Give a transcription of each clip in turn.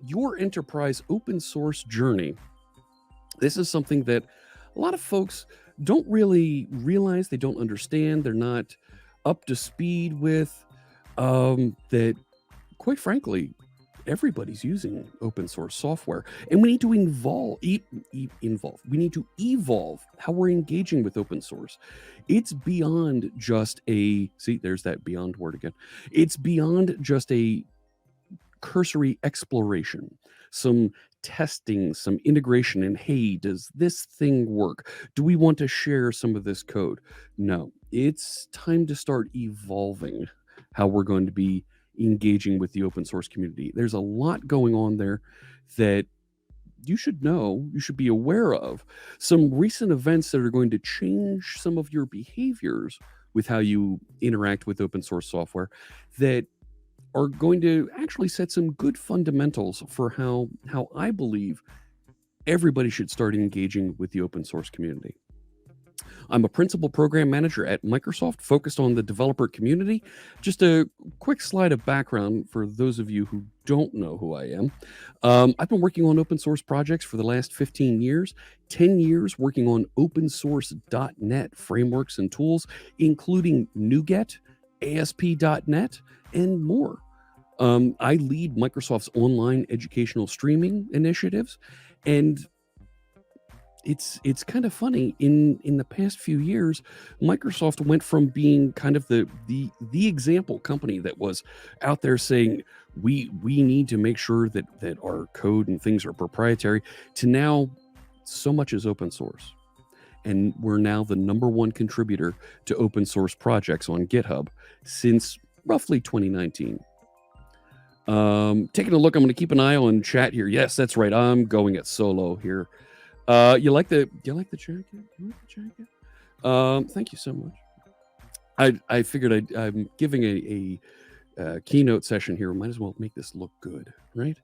your enterprise open source journey. This is something that a lot of folks don't really realize, they don't understand, they're not up to speed with, that quite frankly, everybody's using open source software, and we need to involve. We need to evolve how we're engaging with open source. It's beyond just a see. There's that beyond word again. It's beyond just a cursory exploration, some testing, some integration, and hey, does this thing work? Do we want to share some of this code? No, it's time to start evolving how we're going to be engaging with the open source community. There's a lot going on there that you should know, you should be aware of. Some recent events that are going to change some of your behaviors with how you interact with open source software that are going to actually set some good fundamentals for how I believe everybody should start engaging with the open source community. I'm a principal program manager at Microsoft focused on the developer community. Just a quick slide of background for those of you who don't know who I am. I've been working on open source projects for the last 15 years, 10 years working on open source.net frameworks and tools, including NuGet, ASP.NET, and more. I lead Microsoft's online educational streaming initiatives, and it's kind of funny. In the past few years, Microsoft went from being kind of the example company that was out there saying we need to make sure that our code and things are proprietary, to now so much is open source. And we're now the #1 contributor to open source projects on GitHub since roughly 2019. Taking a look, I'm going to keep an eye on chat here. Yes, that's right. I'm going it solo here. You like the jacket? You like the jacket? Thank you so much. I figured I'm giving a keynote session here. Might as well make this look good, right?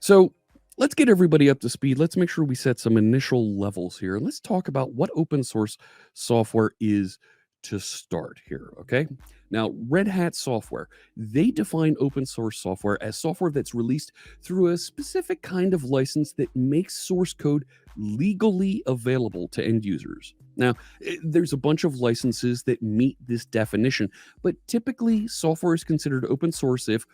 So let's get everybody up to speed. Let's make sure we set some initial levels here. And let's talk about what open source software is to start here, okay? Now, Red Hat Software, they define open source software as software that's released through a specific kind of license that makes source code legally available to end users. Now, there's a bunch of licenses that meet this definition, but typically software is considered open source if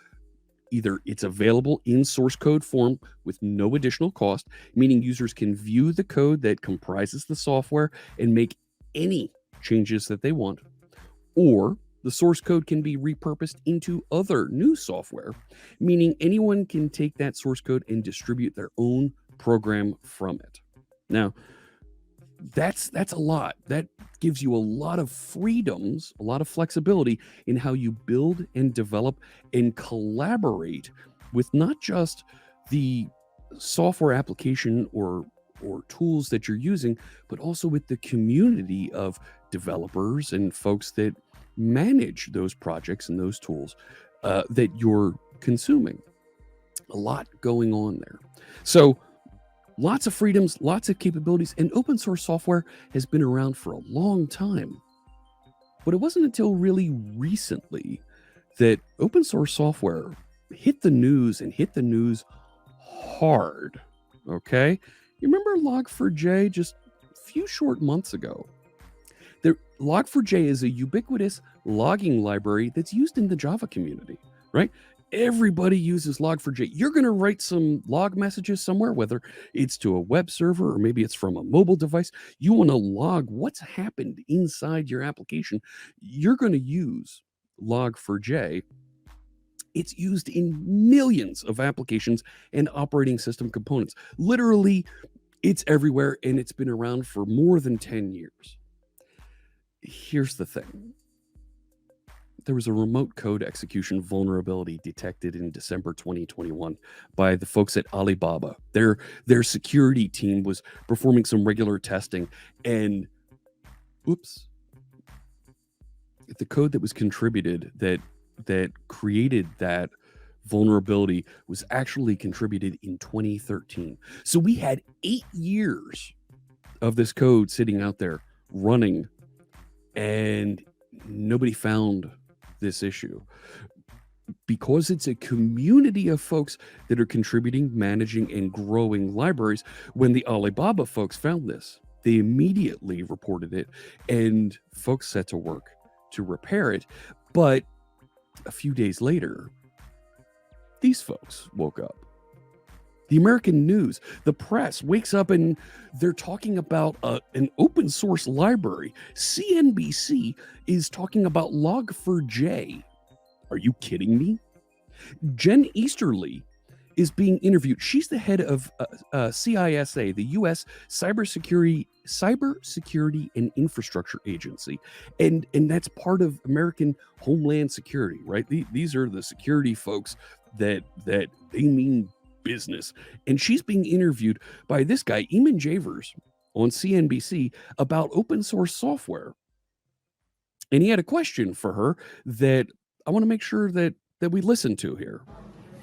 either it's available in source code form with no additional cost, meaning users can view the code that comprises the software and make any changes that they want, or the source code can be repurposed into other new software, meaning anyone can take that source code and distribute their own program from it. Now, that's a lot. That gives you a lot of freedoms, a lot of flexibility in how you build and develop and collaborate with not just the software application or tools that you're using, but also with the community of developers and folks that manage those projects and those tools that you're consuming. A lot going on there. So lots of freedoms, lots of capabilities, and open source software has been around for a long time. But it wasn't until really recently that open source software hit the news and hit the news hard. Okay? You remember Log4j just a few short months ago? Log4j is a ubiquitous logging library that's used in the Java community, right? Everybody uses Log4j. You're going to write some log messages somewhere, whether it's to a web server or maybe it's from a mobile device. You want to log what's happened inside your application. You're going to use Log4j. It's used in millions of applications and operating system components. Literally, it's everywhere, and it's been around for more than 10 years. Here's the thing. There was a remote code execution vulnerability detected in December 2021 by the folks at Alibaba. Their security team was performing some regular testing, and oops, the code that was contributed that created that vulnerability was actually contributed in 2013. So we had 8 years of this code sitting out there running, and nobody found this issue. because it's a community of folks that are contributing, managing, and growing libraries. When the Alibaba folks found this, they immediately reported it, and folks set to work to repair it. But a few days later, these folks woke up. The American news, the press wakes up and they're talking about an open source library. CNBC is talking about Log4j. Are you kidding me? Jen Easterly is being interviewed. She's the head of CISA, the U.S. Cybersecurity and Infrastructure Agency, and that's part of American Homeland Security, right? These are the security folks that they mean business. And she's being interviewed by this guy, Eamon Javers, on CNBC about open source software. And he had a question for her that I want to make sure that we listen to here.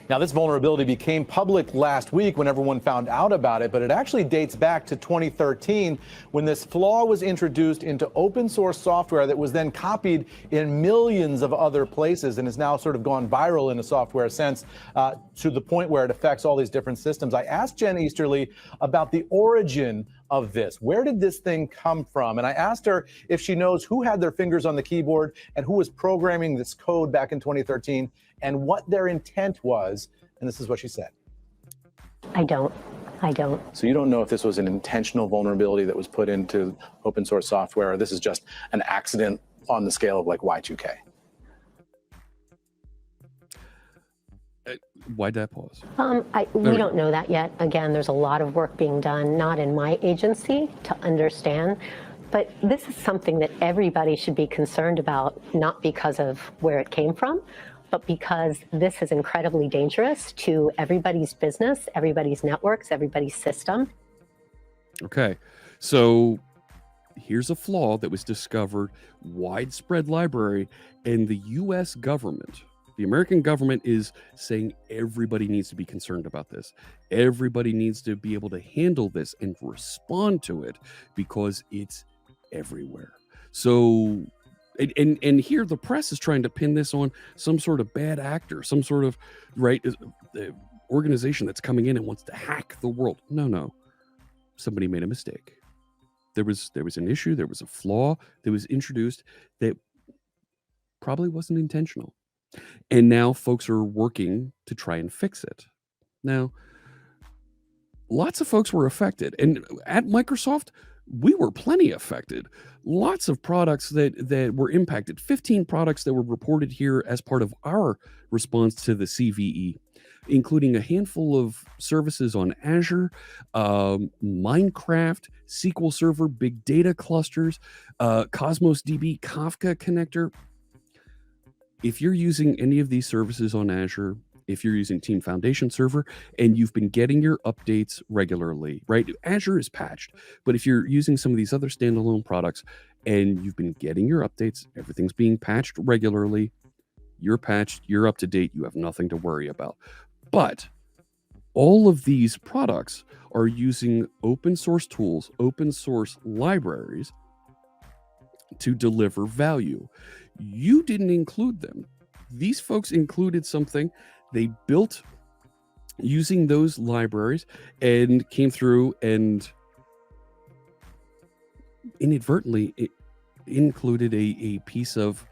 Now, this vulnerability became public last week when everyone found out about it, but it actually dates back to 2013 when this flaw was introduced into open source software that was then copied in millions of other places and has now sort of gone viral in a software sense to the point where it affects all these different systems. I asked Jen Easterly about the origin of this. Where did this thing come from? And I asked her if she knows who had their fingers on the keyboard and who was programming this code back in 2013 and what their intent was. And this is what she said. I don't. So you don't know if this was an intentional vulnerability that was put into open source software, or this is just an accident on the scale of like Y2K? Why'd that pause? We don't know that yet. Again, there's a lot of work being done, not in my agency, to understand. But this is something that everybody should be concerned about, not because of where it came from, but because this is incredibly dangerous to everybody's business, everybody's networks, everybody's system. Okay, so here's a flaw that was discovered, widespread library, and the US government, the American government is saying everybody needs to be concerned about this. Everybody needs to be able to handle this and respond to it because it's everywhere. So, and here the press is trying to pin this on some sort of bad actor, some sort of organization that's coming in and wants to hack the world. No, somebody made a mistake. There was an issue, there was a flaw that was introduced that probably wasn't intentional. And now folks are working to try and fix it. Now, lots of folks were affected. And at Microsoft, we were plenty affected. Lots of products that were impacted. 15 products that were reported here as part of our response to the CVE, including a handful of services on Azure, Minecraft, SQL Server, big data clusters, Cosmos DB, Kafka connector. If you're using any of these services on Azure, if you're using Team Foundation Server, and you've been getting your updates regularly, right? Azure is patched, but if you're using some of these other standalone products and you've been getting your updates, everything's being patched regularly, you're patched, you're up to date, you have nothing to worry about. But all of these products are using open source tools, open source libraries to deliver value. You didn't include them. These folks included something they built using those libraries and came through and inadvertently included a piece of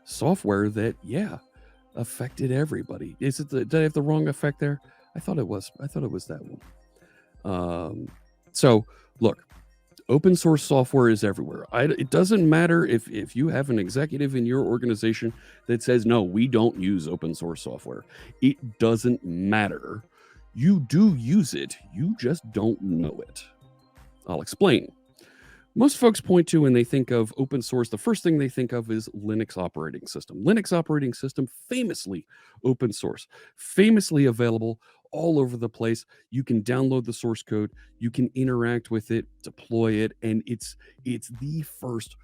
software that, affected everybody. Did I have the wrong effect there? I thought it was that one. So look, open source software is everywhere. It doesn't matter if you have an executive in your organization that says, no, we don't use open source software. It doesn't matter. You do use it. You just don't know it. I'll explain. Most folks point to when they think of open source, the first thing they think of is Linux operating system. Linux operating system, famously open source, famously available all over the place. You can download the source code, you can interact with it, deploy it, and it's the first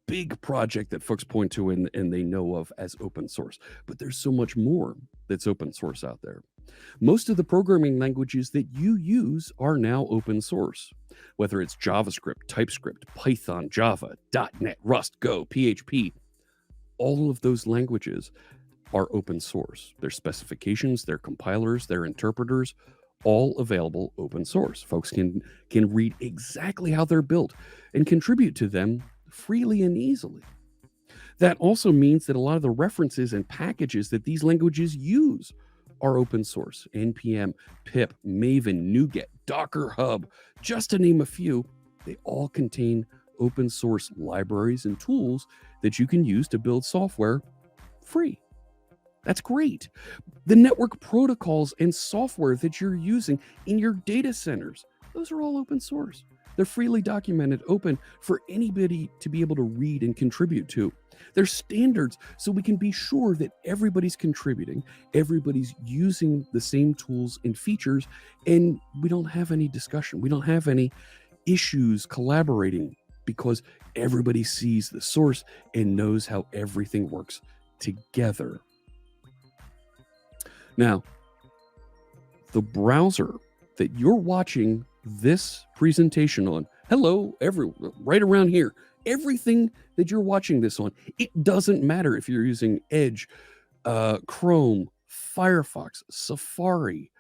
big project that folks point to and they know of as open source. But there's so much more that's open source out there. Most of the programming languages that you use are now open source, whether it's JavaScript, TypeScript, Python, Java, .NET, Rust, Go, PHP. All of those languages are open source. Their specifications, their compilers, their interpreters, all available open source. Folks can read exactly how they're built and contribute to them freely and easily. That also means that a lot of the references and packages that these languages use are open source. NPM, pip, Maven, NuGet, Docker Hub, just to name a few, they all contain open source libraries and tools that you can use to build software free. That's great. The network protocols and software that you're using in your data centers, those are all open source. They're freely documented, open for anybody to be able to read and contribute to. There's standards so we can be sure that everybody's contributing, everybody's using the same tools and features, and we don't have any discussion. We don't have any issues collaborating because everybody sees the source and knows how everything works together. Now, the browser that you're watching this presentation on, hello, right around here, everything that you're watching this on, it doesn't matter if you're using Edge, Chrome, Firefox, Safari,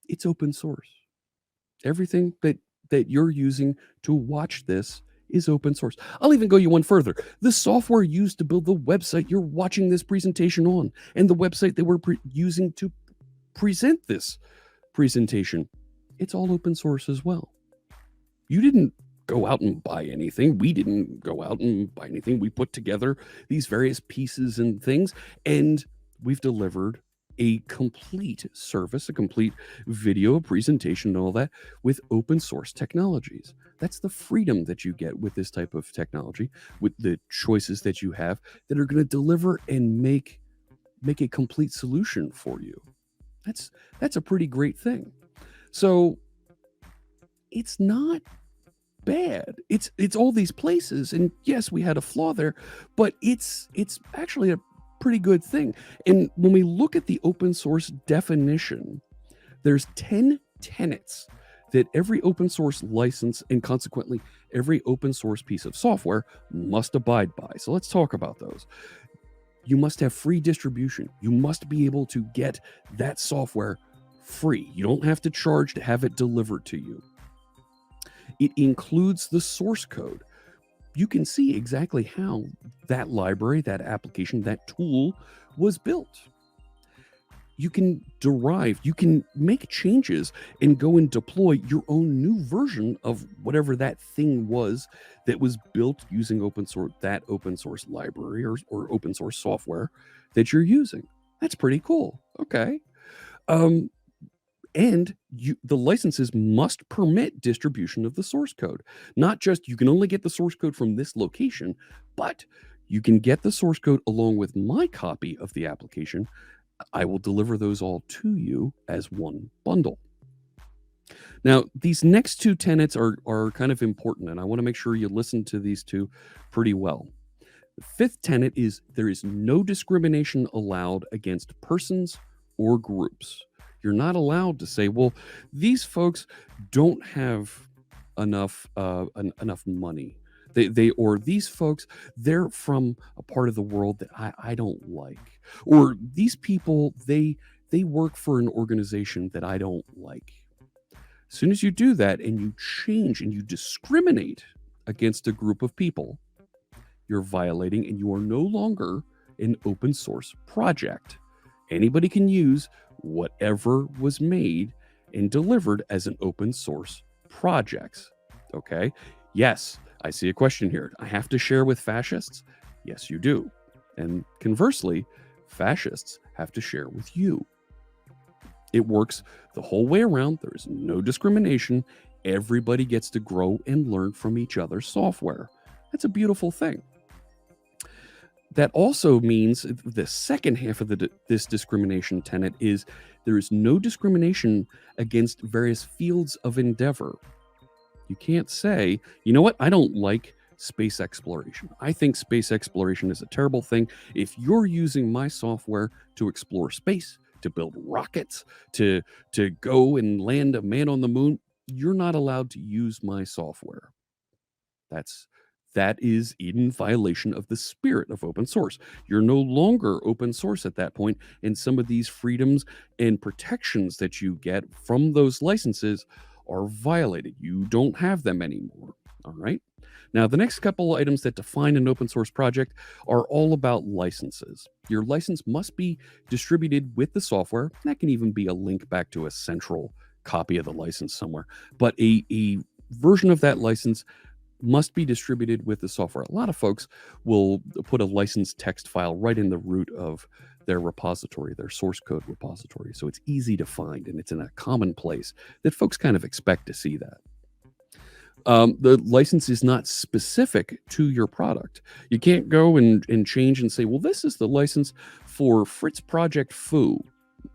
it's open source. Everything that you're using to watch this is open source. I'll even go you one further. The software used to build the website you're watching this presentation on, and the website that we're using to present this presentation, it's all open source as well. You didn't go out and buy anything. We didn't go out and buy anything. We put together these various pieces and things, and we've delivered a complete service, a complete video presentation and all that with open source technologies. That's the freedom that you get with this type of technology, with the choices that you have that are going to deliver and make a complete solution for you. That's a pretty great thing. So it's not bad. It's all these places, and yes, we had a flaw there, but it's actually a pretty good thing. And when we look at the open source definition, there's 10 tenets that every open source license and consequently every open source piece of software must abide by. So let's talk about those. You must have free distribution. You must be able to get that software free. You don't have to charge to have it delivered to you. It includes the source code. You can see exactly how that library, that application, that tool was built. You can make changes and go and deploy your own new version of whatever that thing was that was built using open source library or open source software that you're using. That's pretty cool. Okay. And the licenses must permit distribution of the source code. Not just you can only get the source code from this location, but you can get the source code along with my copy of the application. I will deliver those all to you as one bundle. Now, these next two tenets are kind of important, and I want to make sure you listen to these two pretty well. The fifth tenet is there is no discrimination allowed against persons or groups. You're not allowed to say, well, these folks don't have enough money. Or these folks, they're from a part of the world that I don't like. Or these people, they work for an organization that I don't like. As soon as you do that and you change and you discriminate against a group of people, you're violating, and you are no longer an open source project. Anybody can use whatever was made and delivered as an open source project. Okay? Yes, I see a question here. I have to share with fascists? Yes, you do. And conversely, fascists have to share with you. It works the whole way around. There is no discrimination. Everybody gets to grow and learn from each other's software. That's a beautiful thing. That also means the second half of this discrimination tenet is there is no discrimination against various fields of endeavor. You can't say, you know what, I don't like space exploration. I think space exploration is a terrible thing. If you're using my software to explore space, to build rockets, to go and land a man on the moon, you're not allowed to use my software. That's that is in violation of the spirit of open source. You're no longer open source at that point, and some of these freedoms and protections that you get from those licenses are violated. You don't have them anymore. All right. Now, the next couple items that define an open source project are all about licenses. Your license must be distributed with the software. That can even be a link back to a central copy of the license somewhere. But a version of that license must be distributed with the software. A lot of folks will put a license text file right in the root of their repository, their source code repository. So it's easy to find, and it's in a common place that folks kind of expect to see that. The license is not specific to your product. You can't go and change and say, well, this is the license for Fritz Project Foo.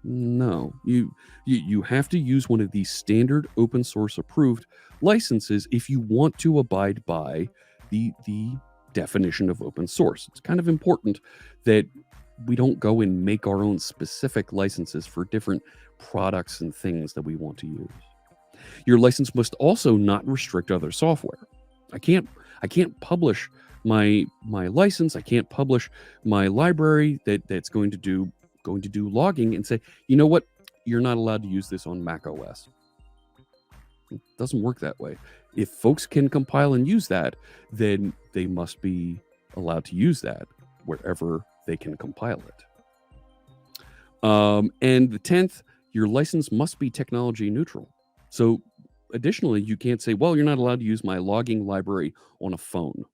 No, you have to use one of these standard open source approved licenses if you want to abide by the definition of open source. It's kind of important that we don't go and make our own specific licenses for different products and things that we want to use. Your license must also not restrict other software. I can't publish my license. I can't publish my library that's going to do logging and say, you know what, you're not allowed to use this on Mac OS. It doesn't work that way. If folks can compile and use that, then they must be allowed to use that wherever they can compile it. And the 10th, your license must be technology neutral. So additionally, you can't say, well, you're not allowed to use my logging library on a phone.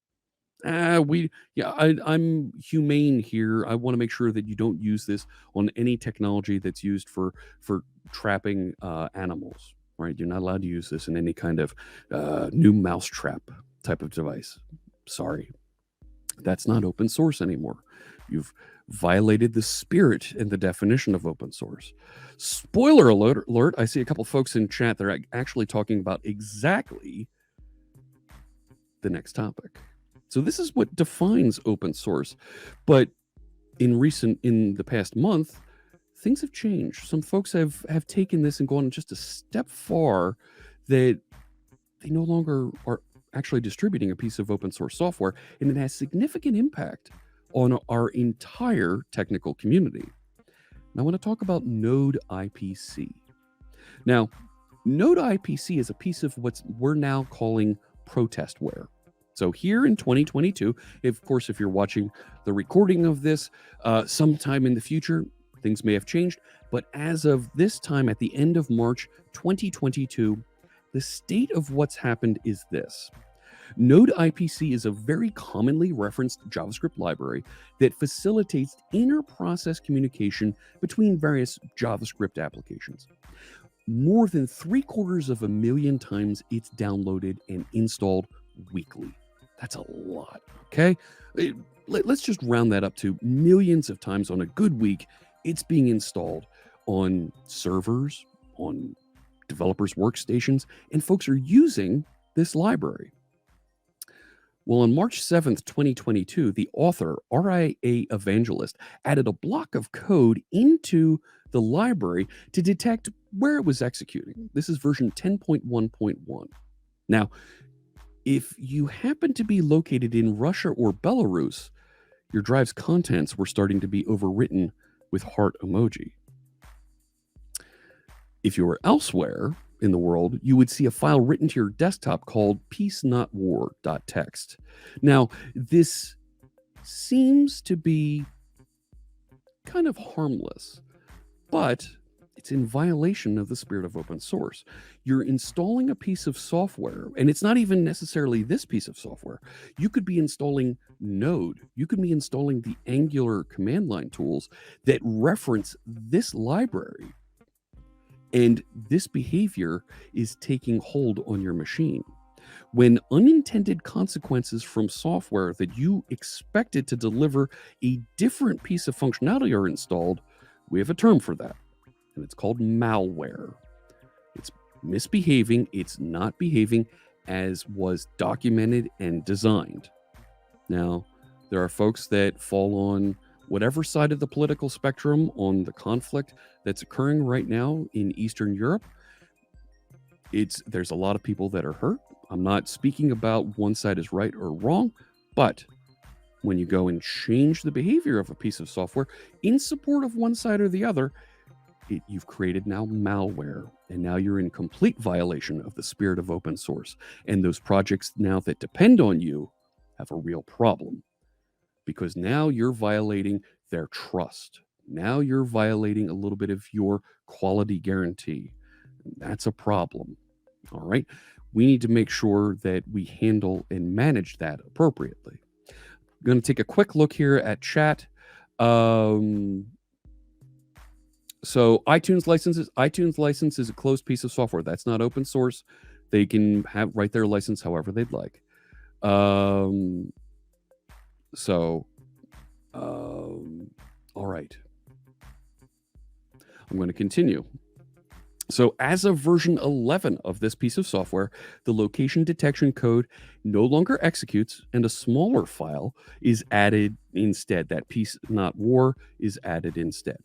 I'm humane here. I want to make sure that you don't use this on any technology that's used for trapping animals, right? You're not allowed to use this in any kind of new mousetrap type of device. Sorry, that's not open source anymore. You've violated the spirit and the definition of open source. Spoiler alert, I see a couple folks in chat that are actually talking about exactly the next topic. So this is what defines open source. But in the past month, things have changed. Some folks have taken this and gone just a step far that they no longer are actually distributing a piece of open source software, and it has significant impact on our entire technical community. Now I want to talk about Node IPC. Now, Node IPC is a piece of what we're now calling Protestware. So here in 2022, of course, if you're watching the recording of this sometime in the future, things may have changed. But as of this time, at the end of March 2022, the state of what's happened is this. Node IPC is a very commonly referenced JavaScript library that facilitates inter-process communication between various JavaScript applications. More than 750,000 times it's downloaded and installed weekly. That's a lot, okay? Let's just round that up to millions of times on a good week. It's being installed on servers, on developers' workstations, and folks are using this library. Well, on March 7th, 2022, the author, RIA Evangelist, added a block of code into the library to detect where it was executing. This is version 10.1.1. Now, if you happen to be located in Russia or Belarus, your drive's contents were starting to be overwritten with heart emoji. If you were elsewhere in the world, you would see a file written to your desktop called peacenotwar.txt. Now, this seems to be kind of harmless, but it's in violation of the spirit of open source. You're installing a piece of software, and it's not even necessarily this piece of software. You could be installing Node. You could be installing the Angular command line tools that reference this library. And this behavior is taking hold on your machine. When unintended consequences from software that you expected to deliver a different piece of functionality are installed, we have a term for that, and it's called malware. It's misbehaving, it's not behaving as was documented and designed. Now, there are folks that fall on whatever side of the political spectrum on the conflict that's occurring right now in Eastern Europe. There's a lot of people that are hurt. I'm not speaking about one side is right or wrong, but when you go and change the behavior of a piece of software in support of one side or the other, you've created now malware, and now you're in complete violation of the spirit of open source. And those projects now that depend on you have a real problem, because now you're violating their trust. Now you're violating a little bit of your quality guarantee. That's a problem. All right. We need to make sure that we handle and manage that appropriately. I'm going to take a quick look here at chat. So iTunes license is a closed piece of software. That's not open source. They can write their license however they'd like. All right. I'm going to continue. So as of version 11 of this piece of software, the location detection code no longer executes, and a smaller file is added instead. That piece, not war, is added instead.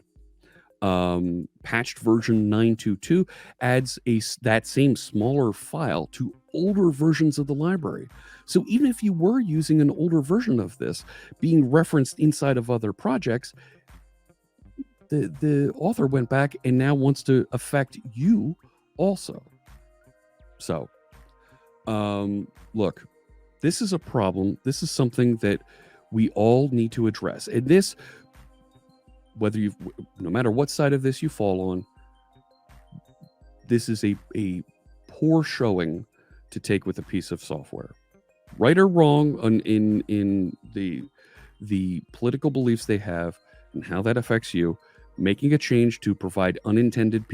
Patched version 9.2.2 adds that same smaller file to older versions of the library. So even if you were using an older version of this being referenced inside of other projects, the author went back and now wants to affect you also. So, look, this is a problem. This is something that we all need to address. And this, no matter what side of this you fall on, this is a poor showing to take with a piece of software. Right or wrong in the political beliefs they have and how that affects you, making a change to provide unintended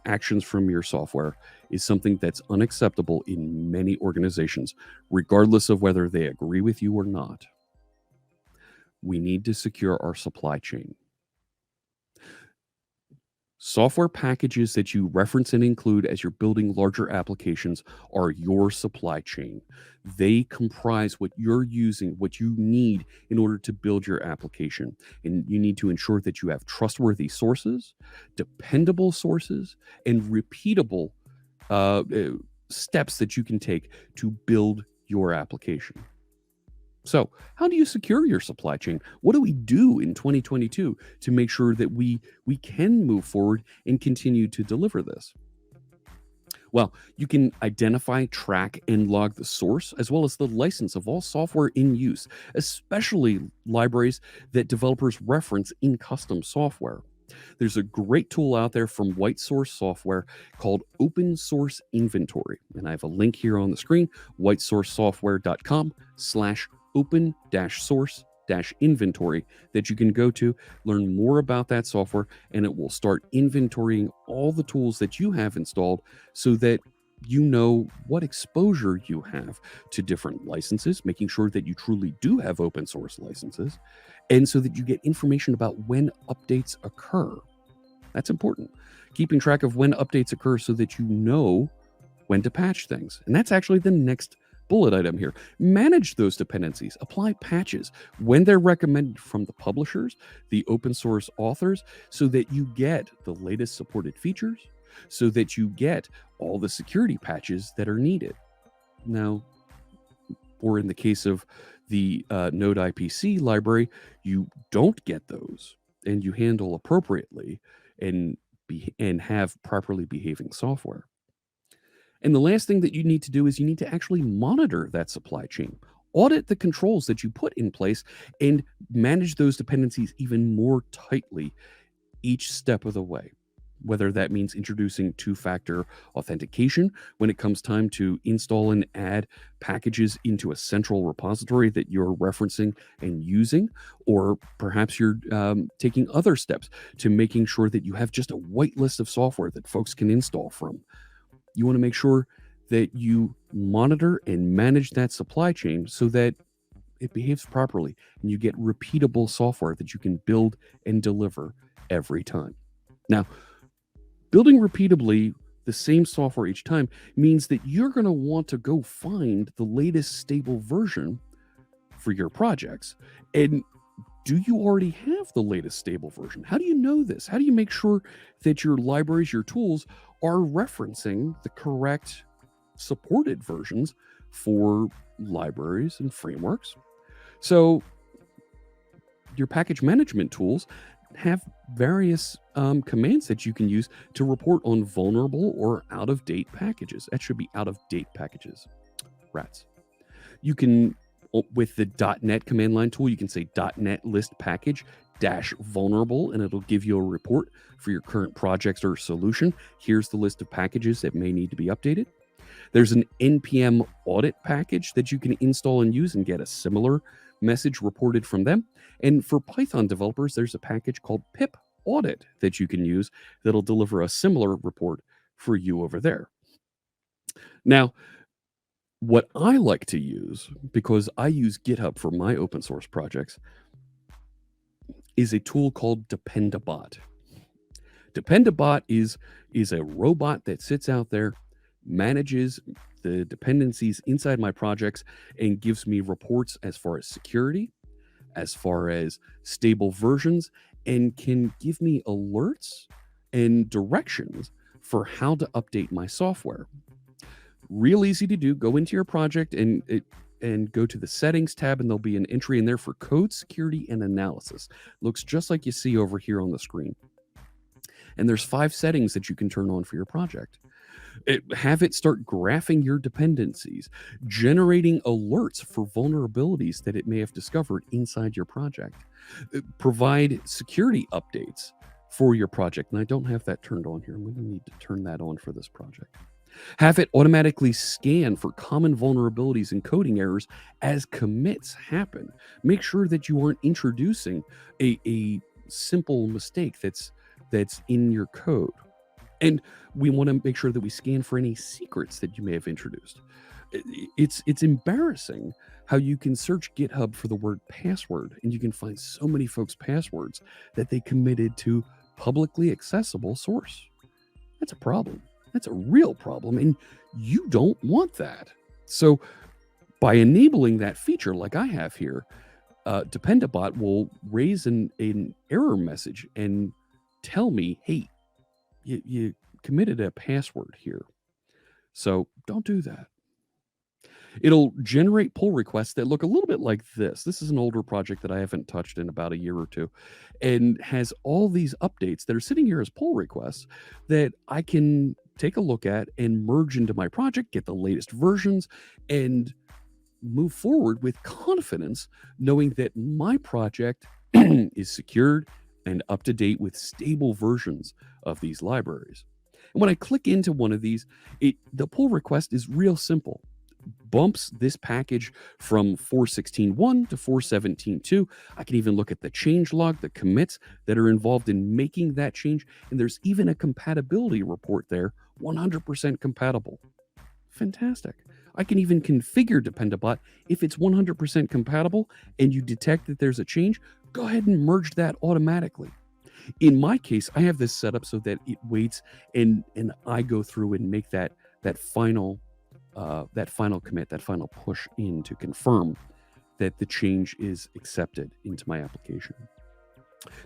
actions from your software is something that's unacceptable in many organizations, regardless of whether they agree with you or not. We need to secure our supply chain. Software packages that you reference and include as you're building larger applications are your supply chain. They comprise what you're using, what you need in order to build your application. And you need to ensure that you have trustworthy sources, dependable sources, and repeatable steps that you can take to build your application. So how do you secure your supply chain? What do we do in 2022 to make sure that we can move forward and continue to deliver this? Well, you can identify, track, and log the source as well as the license of all software in use, especially libraries that developers reference in custom software. There's a great tool out there from WhiteSource Software called Open Source Inventory. And I have a link here on the screen, whitesourcesoftware.com/open-source-inventory that you can go to, learn more about that software, and it will start inventorying all the tools that you have installed so that you know what exposure you have to different licenses, making sure that you truly do have open source licenses, and so that you get information about when updates occur. That's important. Keeping track of when updates occur so that you know when to patch things. And that's actually the next bullet item here. Manage those dependencies, apply patches when they're recommended from the publishers, the open source authors, so that you get the latest supported features, so that you get all the security patches that are needed. Now, or in the case of the Node IPC library, you don't get those and you handle appropriately and have properly behaving software. And the last thing that you need to do is you need to actually monitor that supply chain, audit the controls that you put in place, and manage those dependencies even more tightly each step of the way. Whether that means introducing two-factor authentication when it comes time to install and add packages into a central repository that you're referencing and using, or perhaps you're taking other steps to making sure that you have just a white list of software that folks can install from. You want to make sure that you monitor and manage that supply chain so that it behaves properly and you get repeatable software that you can build and deliver every time. Now, building repeatably the same software each time means that you're going to want to go find the latest stable version for your projects. And do you already have the latest stable version? How do you know this? How do you make sure that your libraries, your tools are referencing the correct supported versions for libraries and frameworks. So your package management tools have various commands that you can use to report on vulnerable or out-of-date packages. That should be out-of-date packages. Rats. You can, with the .NET command line tool, you can say .NET list package -vulnerable, and it'll give you a report for your current projects or solution. Here's the list of packages that may need to be updated. There's an npm audit package that you can install and use and get a similar message reported from them. And for Python developers, there's a package called pip audit that you can use that'll deliver a similar report for you over there. Now, what I like to use, because I use GitHub for my open source projects, is a tool called Dependabot. Dependabot is a robot that sits out there, manages the dependencies inside my projects, and gives me reports as far as security, as far as stable versions, and can give me alerts and directions for how to update my software. Real easy to do. Go into your project and go to the settings tab, and there'll be an entry in there for code security and analysis. Looks just like you see over here on the screen. And there's 5 settings that you can turn on for your project. Have it start graphing your dependencies, generating alerts for vulnerabilities that it may have discovered inside your project. Provide security updates for your project. And I don't have that turned on here. I'm going to need to turn that on for this project. Have it automatically scan for common vulnerabilities and coding errors as commits happen. Make sure that you aren't introducing a simple mistake that's in your code. And we want to make sure that we scan for any secrets that you may have introduced. It's embarrassing how you can search GitHub for the word password, and you can find so many folks' passwords that they committed to publicly accessible source. That's a problem. That's a real problem, and you don't want that. So by enabling that feature like I have here, Dependabot will raise an error message and tell me, hey, you committed a password here. So don't do that. It'll generate pull requests that look a little bit like this. This is an older project that I haven't touched in about a year or two, and has all these updates that are sitting here as pull requests that I can take a look at and merge into my project, get the latest versions, and move forward with confidence, knowing that my project is secured and up to date with stable versions of these libraries. And when I click into one of these, the pull request is real simple. Bumps this package from 4.16.1 to 4.17.2. I can even look at the change log, the commits that are involved in making that change. And there's even a compatibility report there, 100% compatible. Fantastic. I can even configure Dependabot. If it's 100% compatible and you detect that there's a change, go ahead and merge that automatically. In my case, I have this set up so that it waits and I go through and make that final commit, that final push in to confirm that the change is accepted into my application.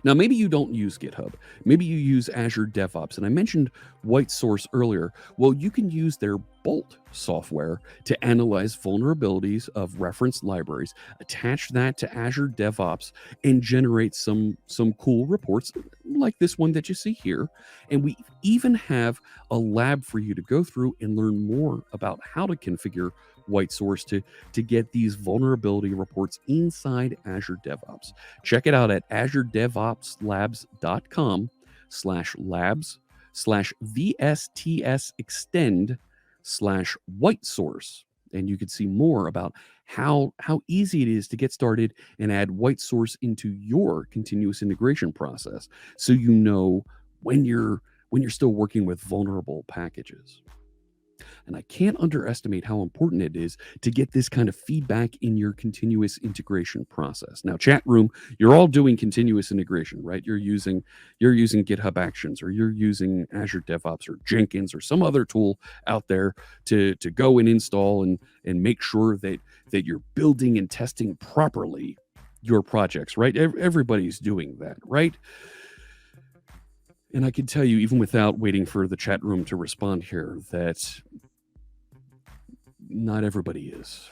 Now, maybe you don't use GitHub. Maybe you use Azure DevOps. And I mentioned WhiteSource earlier. Well, you can use their Bolt software to analyze vulnerabilities of reference libraries, attach that to Azure DevOps, and generate some cool reports like this one that you see here. And we even have a lab for you to go through and learn more about how to configure WhiteSource to get these vulnerability reports inside Azure DevOps. Check it out at azuredevopslabs.com/labs/VSTSextend/WhiteSource. And you can see more about how easy it is to get started and add WhiteSource into your continuous integration process, so you know when you're still working with vulnerable packages. And I can't underestimate how important it is to get this kind of feedback in your continuous integration process. Now, chat room, you're all doing continuous integration, right? You're using GitHub Actions, or you're using Azure DevOps or Jenkins or some other tool out there to go and install and make sure that you're building and testing properly your projects, right? Everybody's doing that, right? And I can tell you, even without waiting for the chat room to respond here, that not everybody is.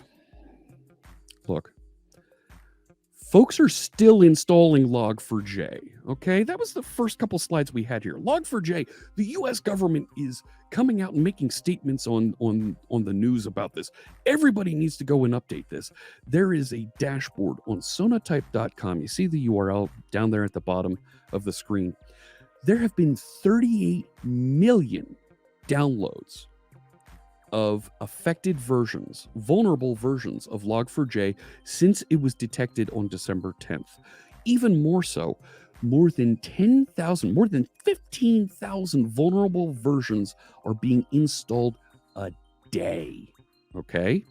Look, folks are still installing Log4j. Okay, that was the first couple slides we had here. Log4j, the U.S. government is coming out and making statements on the news about this. Everybody needs to go and update this. There is a dashboard on sonatype.com. You see the URL down there at the bottom of the screen. There have been 38 million downloads of affected versions, vulnerable versions of Log4j since it was detected on December 10th. Even more so, more than 10,000, more than 15,000 vulnerable versions are being installed a day. Okay?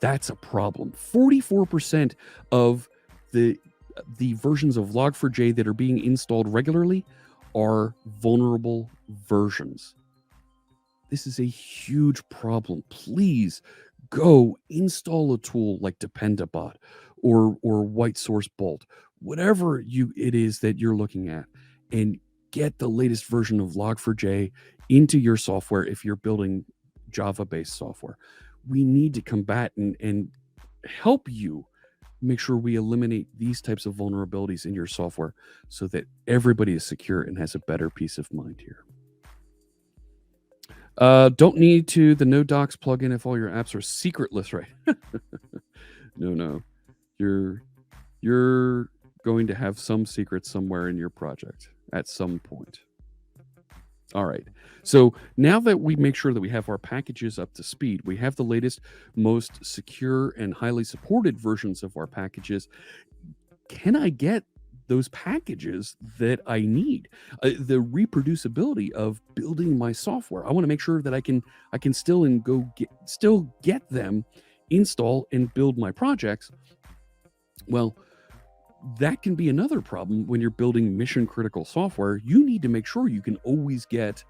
That's a problem. 44% of the versions of Log4j that are being installed regularly are vulnerable versions. This is a huge problem. Please go install a tool like Dependabot or WhiteSource Bolt, whatever it is that you're looking at, and get the latest version of Log4j into your software if you're building Java-based software. We need to combat and help you make sure we eliminate these types of vulnerabilities in your software so that everybody is secure and has a better peace of mind here. Don't need the NoDocs plugin if all your apps are secretless, right? No. You're going to have some secrets somewhere in your project at some point. All right. So now that we make sure that we have our packages up to speed, we have the latest, most secure and highly supported versions of our packages. Can I get those packages that I need? The reproducibility of building my software. I want to make sure that I can still get them, install and build my projects. Well, that can be another problem when you're building mission critical software. You need to make sure you can always get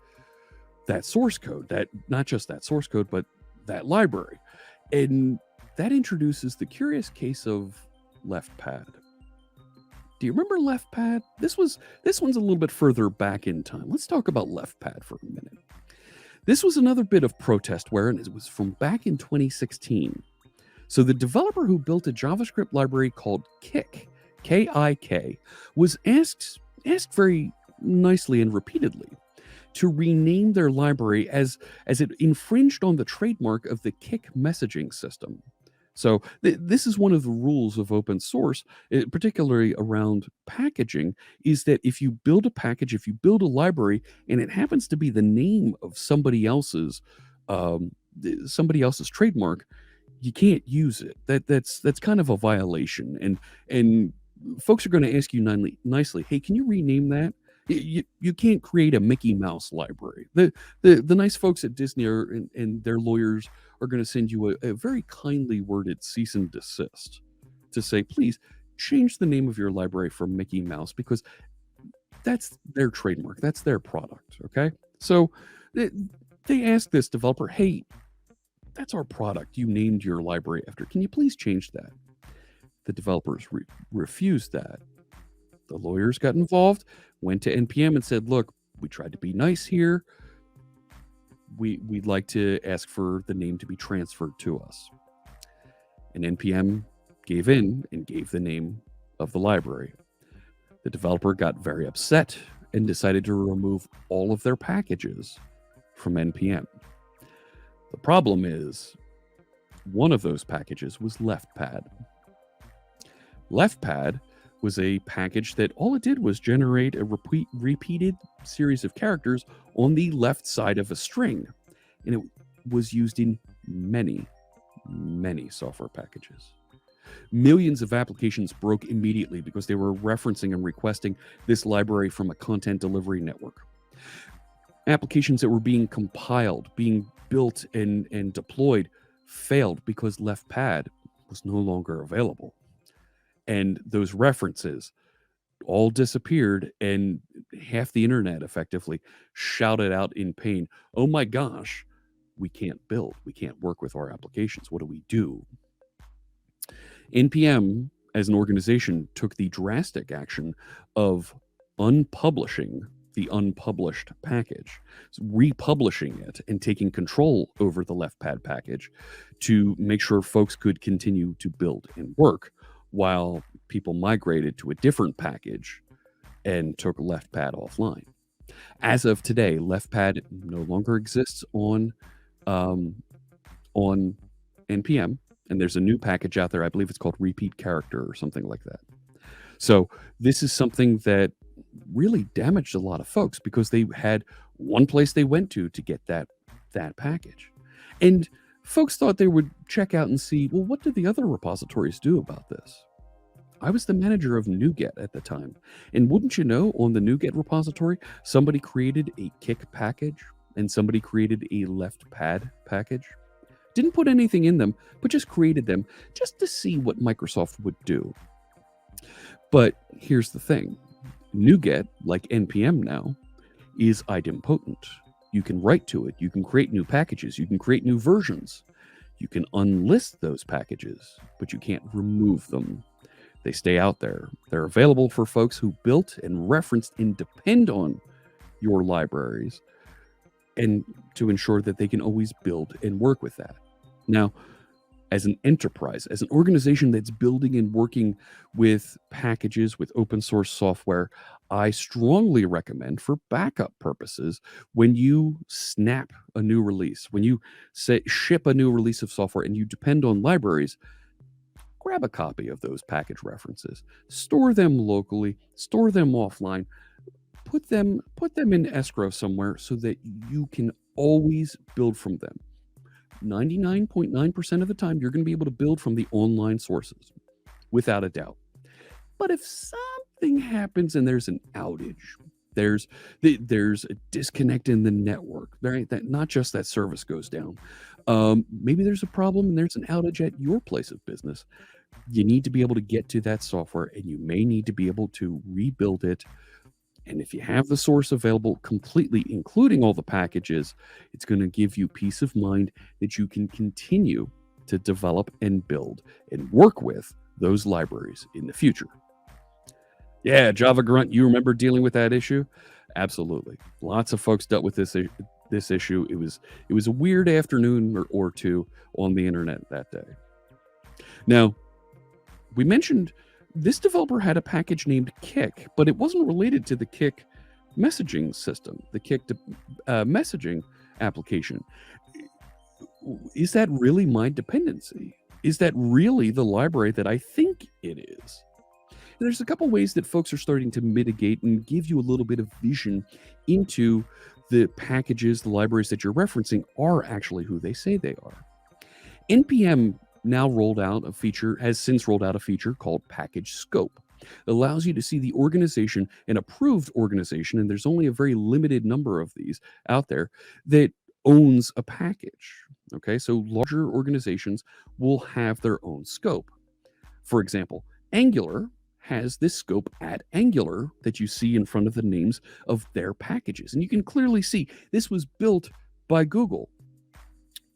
that source code, that not just that source code, but that library. And that introduces the curious case of LeftPad. Do you remember LeftPad? This one's a little bit further back in time. Let's talk about LeftPad for a minute. This was another bit of Protestware, and it was from back in 2016. So the developer who built a JavaScript library called Kik, K-I-K, was asked very nicely and repeatedly to rename their library as it infringed on the trademark of the Kik messaging system. So this is one of the rules of open source, particularly around packaging, is that if you build a package, if you build a library, and it happens to be the name of somebody else's trademark, you can't use it. That's kind of a violation. And folks are going to ask you nicely, hey, can you rename that? You can't create a Mickey Mouse library. The nice folks at Disney and their lawyers are going to send you a very kindly worded cease and desist to say, please change the name of your library from Mickey Mouse, because that's their trademark. That's their product. Okay. So they asked this developer, hey, that's our product. You named your library after. Can you please change that? The developers refused that. The lawyers got involved, went to NPM and said, look, we tried to be nice here. We'd like to ask for the name to be transferred to us. And NPM gave in and gave the name of the library. The developer got very upset and decided to remove all of their packages from NPM. The problem is, one of those packages was LeftPad. LeftPad was a package that all it did was generate a repeated series of characters on the left side of a string. And it was used in many, many software packages. Millions of applications broke immediately because they were referencing and requesting this library from a content delivery network. Applications that were being compiled, being built and deployed failed because LeftPad was no longer available. And those references all disappeared, and half the internet effectively shouted out in pain, oh my gosh, we can't build, we can't work with our applications. What do we do? NPM, as an organization, took the drastic action of unpublishing the unpublished package, republishing it and taking control over the left pad package to make sure folks could continue to build and work while people migrated to a different package and took left pad offline. As of today, left pad no longer exists on npm, and there's a new package out there. I believe it's called repeat character or something like that. So this is something that really damaged a lot of folks because they had one place they went to get that package. And folks thought they would check out and see, well, what did the other repositories do about this? I was the manager of NuGet at the time. And wouldn't you know, on the NuGet repository, somebody created a kick package and somebody created a left pad package. Didn't put anything in them, but just created them just to see what Microsoft would do. But here's the thing. NuGet, like NPM now, is idempotent. You can write to it. You can create new packages. You can create new versions. You can unlist those packages, but you can't remove them. They stay out there. They're available for folks who built and referenced and depend on your libraries, and to ensure that they can always build and work with that. Now, as an enterprise, as an organization that's building and working with packages, with open source software, I strongly recommend, for backup purposes, when you snap a new release, when you ship a new release of software and you depend on libraries, grab a copy of those package references, store them locally, store them offline, put them in escrow somewhere so that you can always build from them. 99.9% of the time, you're going to be able to build from the online sources, without a doubt. But if something happens and there's an outage, there's a disconnect in the network, right? That not just that service goes down. Maybe there's a problem and there's an outage at your place of business. You need to be able to get to that software, and you may need to be able to rebuild it. And if you have the source available completely, including all the packages, it's going to give you peace of mind that you can continue to develop and build and work with those libraries in the future. Yeah, Java Grunt, you remember dealing with that issue? Absolutely. Lots of folks dealt with this issue. It was a weird afternoon or two on the internet that day. Now, we mentioned this developer had a package named Kick, but it wasn't related to the Kick messaging system, the Kick messaging application. Is that really my dependency? Is that really the library that I think it is? And there's a couple ways that folks are starting to mitigate and give you a little bit of vision into the packages, the libraries that you're referencing are actually who they say they are. NPM has since rolled out a feature called Package Scope. It allows you to see the organization, an approved organization, and there's only a very limited number of these out there, that owns a package. Okay, so larger organizations will have their own scope. For example, Angular has this scope at Angular that you see in front of the names of their packages. And you can clearly see this was built by Google.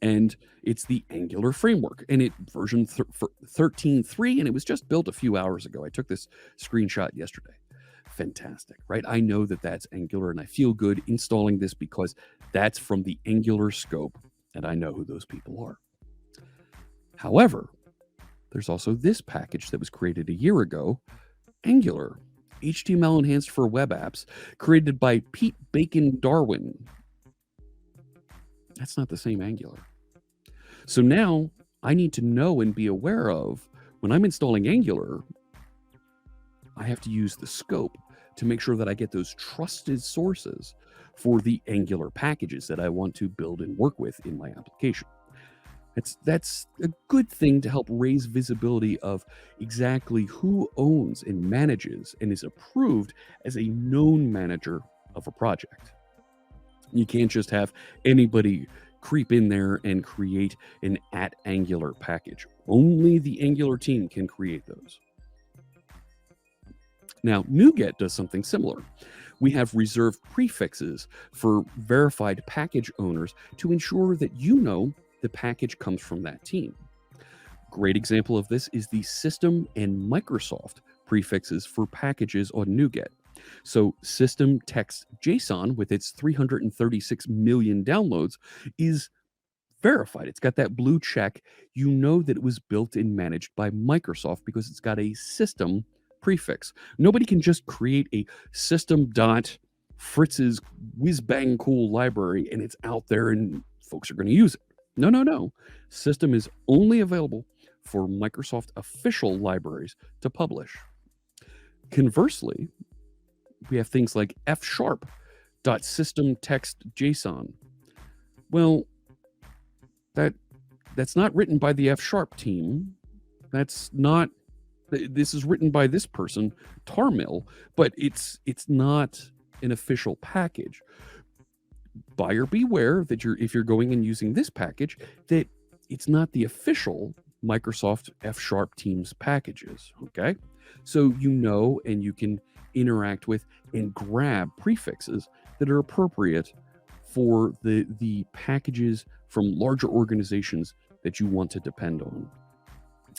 And it's the Angular framework, and it version 13.3, and it was just built a few hours ago. I took this screenshot yesterday. Fantastic, right? I know that that's Angular, and I feel good installing this because that's from the Angular scope, and I know who those people are. However, there's also this package that was created a year ago, Angular, HTML enhanced for web apps, created by Pete Bacon Darwin. That's not the same Angular. So now I need to know and be aware of, when I'm installing Angular, I have to use the scope to make sure that I get those trusted sources for the Angular packages that I want to build and work with in my application. That's a good thing to help raise visibility of exactly who owns and manages and is approved as a known manager of a project. You can't just have anybody creep in there and create an @Angular package. Only the Angular team can create those. Now, NuGet does something similar. We have reserved prefixes for verified package owners to ensure that you know the package comes from that team. Great example of this is the System and Microsoft prefixes for packages on NuGet. So system text JSON with its 336 million downloads is verified. It's got that blue check. You know that it was built and managed by Microsoft because it's got a system prefix. Nobody can just create a system dot Fritz's whiz bang cool library and it's out there and folks are going to use it. No, no, no. System is only available for Microsoft official libraries to publish. Conversely, we have things like f#.systemTextJSON. Well, that's not written by the F# team. This is written by this person, Tarmill, but it's not an official package. Buyer beware that if you're going and using this package, that it's not the official Microsoft F# team's packages. Okay, so you know, and you can interact with and grab prefixes that are appropriate for the packages from larger organizations that you want to depend on.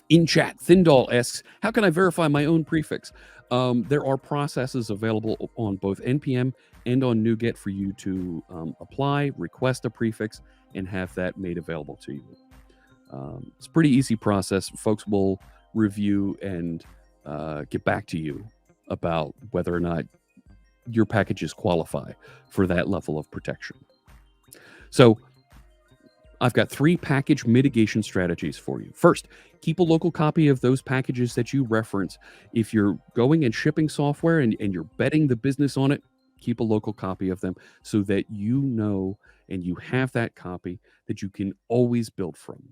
In chat, Thindall asks, how can I verify my own prefix? There are processes available on both NPM and on NuGet for you to apply, request a prefix, and have that made available to you. It's a pretty easy process. Folks will review and get back to you about whether or not your packages qualify for that level of protection. So I've got 3 package mitigation strategies for you. First, keep a local copy of those packages that you reference. If you're going and shipping software and you're betting the business on it, keep a local copy of them so that you know and you have that copy that you can always build from.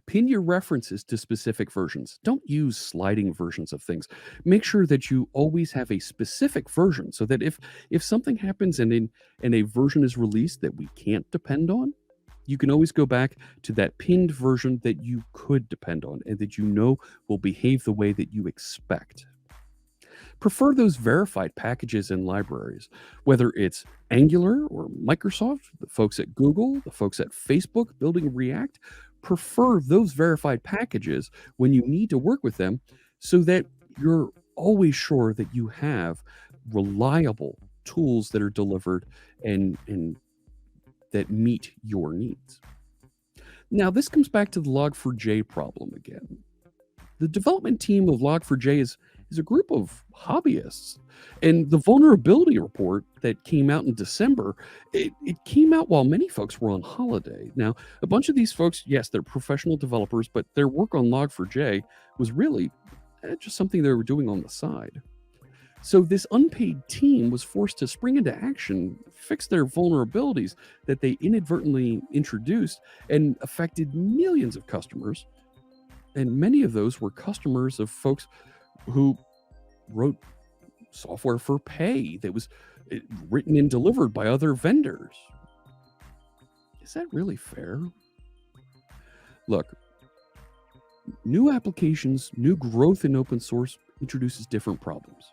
Pin your references to specific versions. Don't use sliding versions of things. Make sure that you always have a specific version so that if something happens and a version is released that we can't depend on, you can always go back to that pinned version that you could depend on and that you know will behave the way that you expect. Prefer those verified packages and libraries, whether it's Angular or Microsoft, the folks at Google, the folks at Facebook building React. Prefer those verified packages when you need to work with them so that you're always sure that you have reliable tools that are delivered and that meet your needs. Now, this comes back to the Log4j problem again. The development team of Log4j is a group of hobbyists. And the vulnerability report that came out in December, it came out while many folks were on holiday. Now, a bunch of these folks, yes, they're professional developers, but their work on Log4j was really just something they were doing on the side. So this unpaid team was forced to spring into action, fix their vulnerabilities that they inadvertently introduced and affected millions of customers. And many of those were customers of folks who wrote software for pay that was written and delivered by other vendors. Is that really fair? Look, new applications, new growth in open source introduces different problems.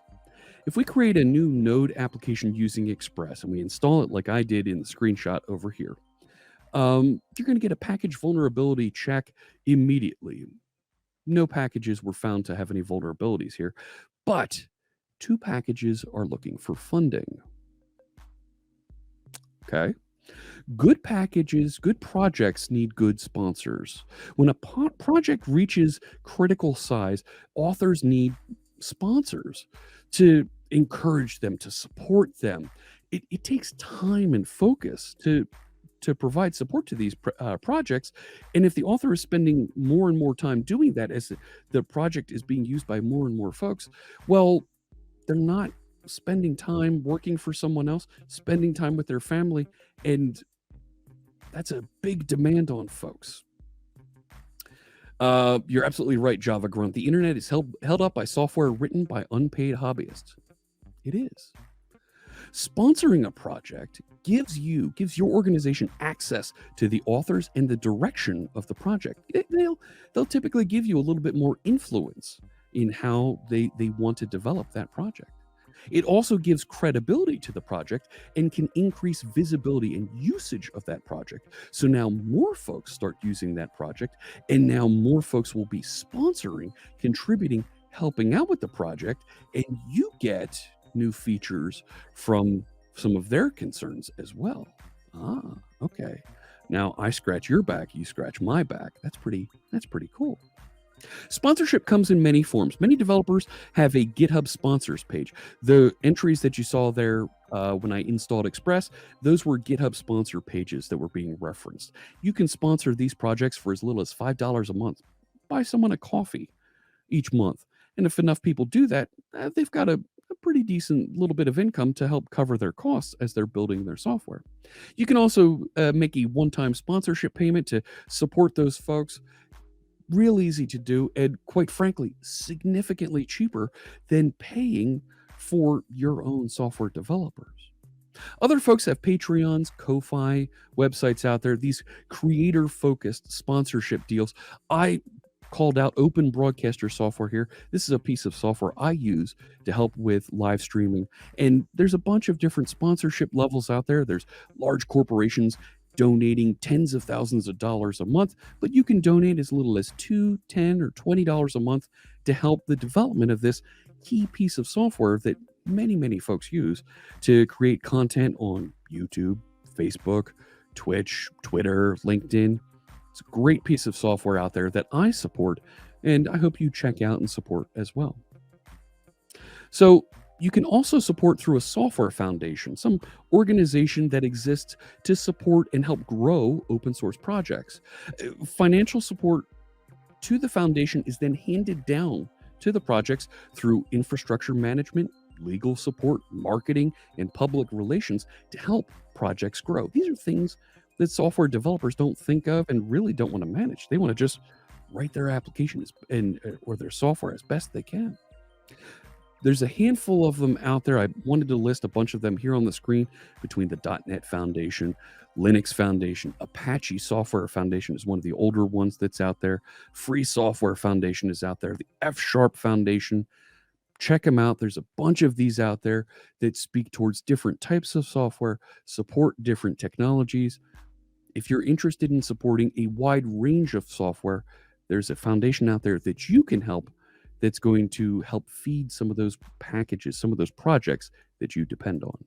If we create a new node application using Express and we install it like I did in the screenshot over here, you're going to get a package vulnerability check immediately. No packages were found to have any vulnerabilities here, but 2 packages are looking for funding. Okay. Good packages, good projects need good sponsors. When a project reaches critical size, authors need sponsors to encourage them, to support them. It takes time and focus to provide support to these projects. And if the author is spending more and more time doing that as the project is being used by more and more folks, well, they're not spending time working for someone else, spending time with their family, and that's a big demand on folks. You're absolutely right, Java Grunt. The internet is held up by software written by unpaid hobbyists. It is. Sponsoring a project gives your organization access to the authors and the direction of the project. They'll typically give you a little bit more influence in how they want to develop that project. It also gives credibility to the project and can increase visibility and usage of that project. So now more folks start using that project, and now more folks will be sponsoring, contributing, helping out with the project, and you get new features from some of their concerns as well. Ah, okay. Now I scratch your back, you scratch my back. That's pretty cool. Sponsorship comes in many forms. Many developers have a GitHub sponsors page. The entries that you saw there when I installed Express, those were GitHub sponsor pages that were being referenced. You can sponsor these projects for as little as $5 a month. Buy someone a coffee each month. And if enough people do that, they've got a pretty decent little bit of income to help cover their costs as they're building their software. You can also make a one-time sponsorship payment to support those folks. Real easy to do, and quite frankly, significantly cheaper than paying for your own software developers. Other folks have Patreons, Ko-Fi websites out there, these creator-focused sponsorship deals. I called out Open Broadcaster software here. This is a piece of software I use to help with live streaming. And there's a bunch of different sponsorship levels out there. There's large corporations donating tens of thousands of dollars a month, but you can donate as little as $2, $10, or $20 a month to help the development of this key piece of software that many folks use to create content on YouTube, Facebook, Twitch, Twitter, LinkedIn. It's a great piece of software out there that I support, and I hope you check out and support as well. So you can also support through a software foundation, some organization that exists to support and help grow open source projects. Financial support to the foundation is then handed down to the projects through infrastructure management, legal support, marketing, and public relations to help projects grow. These are things that software developers don't think of and really don't want to manage. They want to just write their application or their software as best they can. There's a handful of them out there. I wanted to list a bunch of them here on the screen between the .NET Foundation, Linux Foundation, Apache Software Foundation is one of the older ones that's out there. Free Software Foundation is out there. The F# Foundation. Check them out. There's a bunch of these out there that speak towards different types of software, support different technologies. If you're interested in supporting a wide range of software, there's a foundation out there that you can help that's going to help feed some of those packages, some of those projects that you depend on.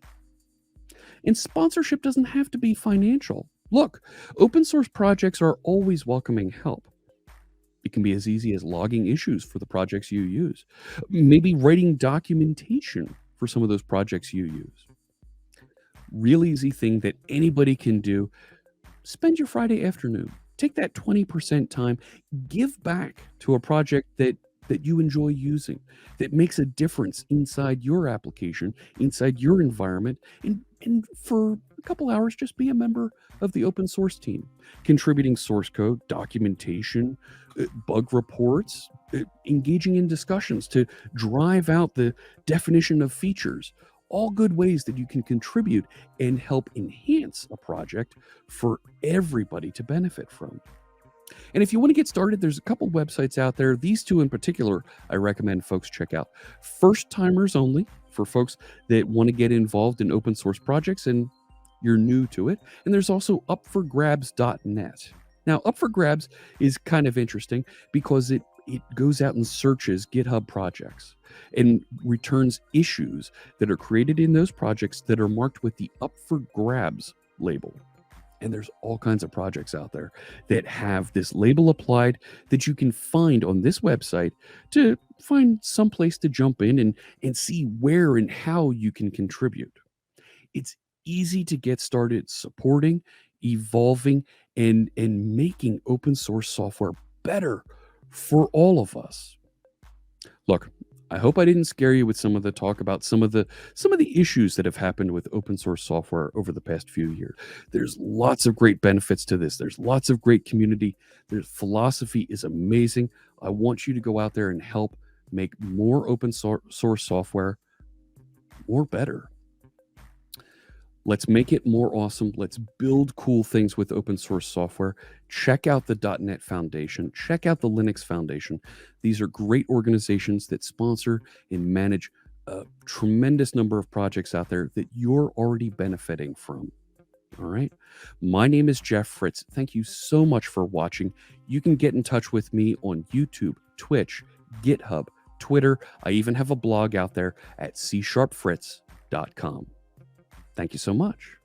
And sponsorship doesn't have to be financial. Look, open source projects are always welcoming help. It can be as easy as logging issues for the projects you use, maybe writing documentation for some of those projects you use. Real easy thing that anybody can do. Spend your Friday afternoon. Take that 20% time, give back to a project that you enjoy using, that makes a difference inside your application, inside your environment, and for a couple hours, just be a member of the open source team, contributing source code, documentation, bug reports, engaging in discussions to drive out the definition of features. All good ways that you can contribute and help enhance a project for everybody to benefit from. And if you want to get started, there's a couple websites out there. These two in particular, I recommend folks check out. First timers only, for folks that want to get involved in open source projects and you're new to it. And there's also upforgrabs.net. Now, Up for Grabs is kind of interesting because it goes out and searches GitHub projects and returns issues that are created in those projects that are marked with the Up for Grabs label. And there's all kinds of projects out there that have this label applied that you can find on this website to find some place to jump in and see where and how you can contribute. It's easy to get started supporting, evolving, and making open source software better for all of us. Look, I hope I didn't scare you with some of the talk about some of the issues that have happened with open source software over the past few years. There's lots of great benefits to this. There's lots of great community. Their philosophy is amazing. I want you to go out there and help make more open source software more better. Let's make it more awesome. Let's build cool things with open source software. Check out the .NET Foundation. Check out the Linux Foundation. These are great organizations that sponsor and manage a tremendous number of projects out there that you're already benefiting from. All right. My name is Jeff Fritz. Thank you so much for watching. You can get in touch with me on YouTube, Twitch, GitHub, Twitter. I even have a blog out there at csharpfritz.com. Thank you so much.